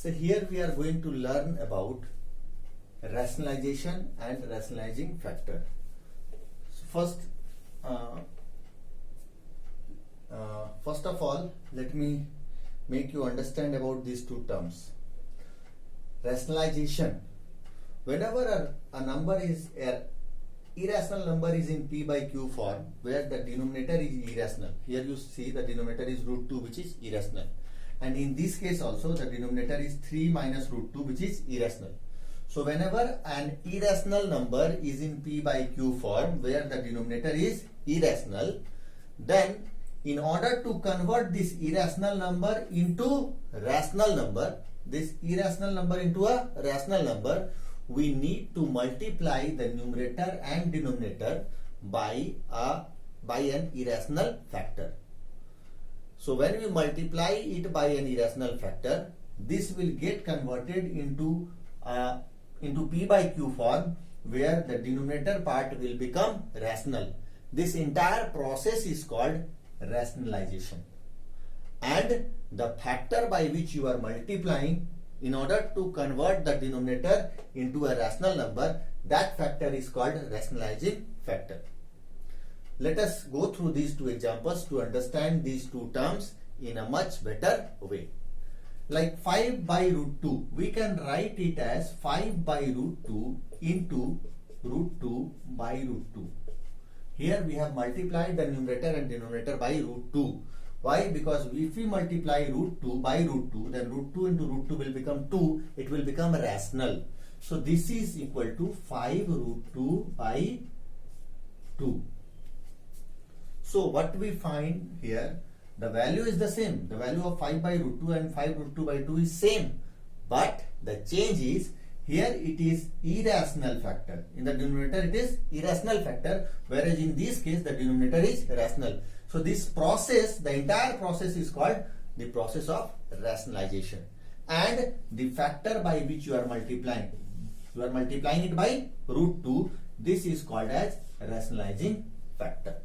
So here we are going to learn about rationalization and rationalizing factor. So first of all, let me make you understand about these two terms. Rationalization. Whenever a number is irrational number is in P by Q form, where the denominator is irrational. Here you see the denominator is root 2, which is irrational. And in this case also the denominator is 3 minus root 2, which is irrational. So whenever an irrational number is in P by Q form, where the denominator is irrational, then in order to convert this irrational number into rational number, this irrational number into a rational number, we need to multiply the numerator and denominator by an irrational factor. So when we multiply it by an irrational factor, this will get converted into P by Q form, where the denominator part will become rational. This entire process is called rationalization. And the factor by which you are multiplying in order to convert the denominator into a rational number, that factor is called rationalizing factor. Let us go through these two examples to understand these two terms in a much better way. Like 5 by root 2, we can write it as 5 by root 2 into root 2 by root 2. Here we have multiplied the numerator and denominator by root 2. Why? Because if we multiply root 2 by root 2, then root 2 into root 2 will become 2. It will become rational. So this is equal to 5 root 2 by 2. So what we find here, the value is the same. The value of 5 by root 2 and 5 root 2 by 2 is same. But the change is, here it is irrational factor. In the denominator it is irrational factor, whereas in this case the denominator is rational. So this process, the entire process is called the process of rationalization. And the factor by which you are multiplying it by root 2. This is called as rationalizing factor.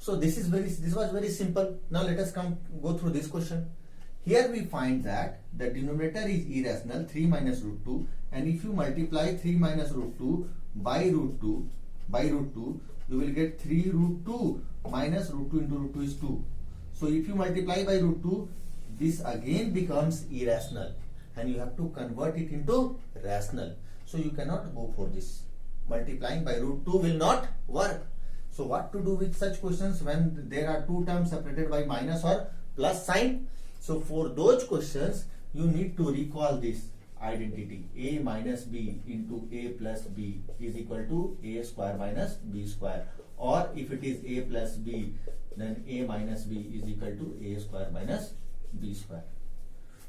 So this was very simple. Now let us go through this question. Here we find that the denominator is irrational, 3 minus root 2, and if you multiply 3 minus root 2 by root 2, you will get 3 root 2 minus root 2 into root 2 is 2. So if you multiply by root 2, this again becomes irrational, and you have to convert it into rational. So you cannot go for this. Multiplying by root 2 will not work. So what to do with such questions when there are two terms separated by minus or plus sign? So for those questions, you need to recall this identity. A minus b into a plus b is equal to a square minus b square. Or if it is a plus b, then a minus b is equal to a square minus b square.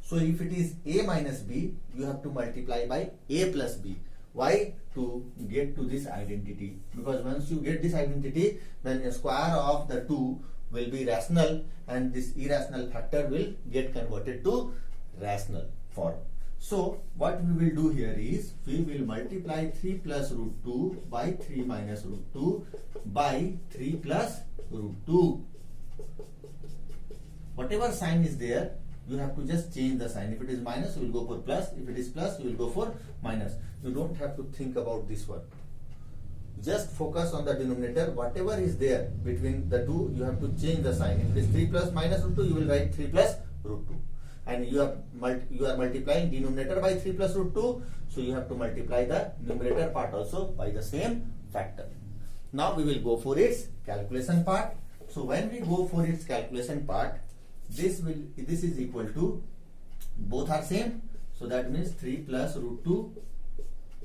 So if it is a minus b, you have to multiply by a plus b. Why? To get to this identity. Because once you get this identity, then a square of the 2 will be rational, and this irrational factor will get converted to rational form. So what we will do here is, we will multiply 3 plus root 2 by 3 minus root 2 by 3 plus root 2. Whatever sign is there, you have to just change the sign. If it is minus, you will go for plus. If it is plus, you will go for minus. You don't have to think about this one. Just focus on the denominator. Whatever is there between the two, you have to change the sign. If it is 3 plus minus root 2, you will write 3 plus root 2. And you are multiplying denominator by 3 plus root 2. So you have to multiply the numerator part also by the same factor. Now we will go for its calculation part. So when we go for its calculation part, this is equal to, both are same. So that means 3 plus root 2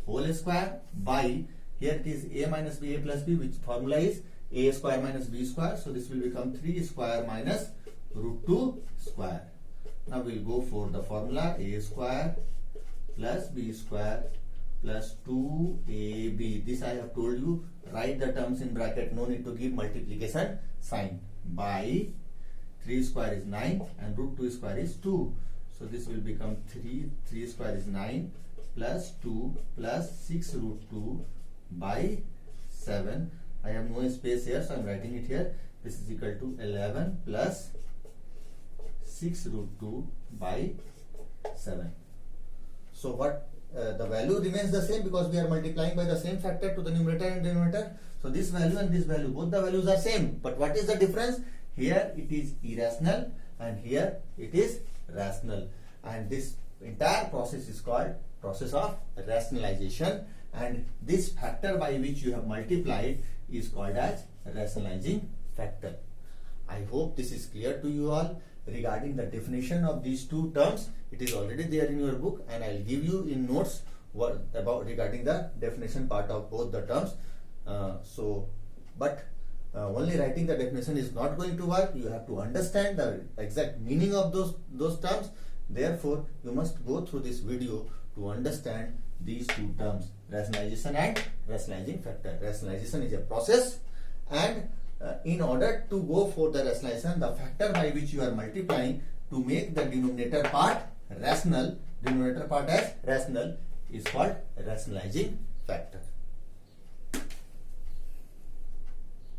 whole square by, here it is a minus b, a plus b, which formula is a square minus b square. So this will become 3 square minus root 2 square. Now we will go for the formula, a square plus b square plus 2ab. This I have told you, write the terms in bracket, no need to give multiplication sign, by 3 square is 9 and root 2 square is 2. So this will become 3 square is 9 plus 2 plus 6 root 2 by 7. I have no space here, so I am writing it here. This is equal to 11 plus 6 root 2 by 7. So what the value remains the same because we are multiplying by the same factor to the numerator and denominator. So this value and this value, both the values are same. But what is the difference? Here it is irrational and here it is rational. And this entire process is called process of rationalization. And this factor by which you have multiplied is called as rationalizing factor. I hope this is clear to you all. Regarding the definition of these two terms, it is already there in your book, and I'll give you in notes what about regarding the definition part of both the terms. Only writing the definition is not going to work. You have to understand the exact meaning of those terms. Therefore, you must go through this video to understand these two terms, rationalization and rationalizing factor. Rationalization is a process, and in order to go for the rationalization, the factor by which you are multiplying to make the denominator part rational, denominator part as rational, is called rationalizing factor.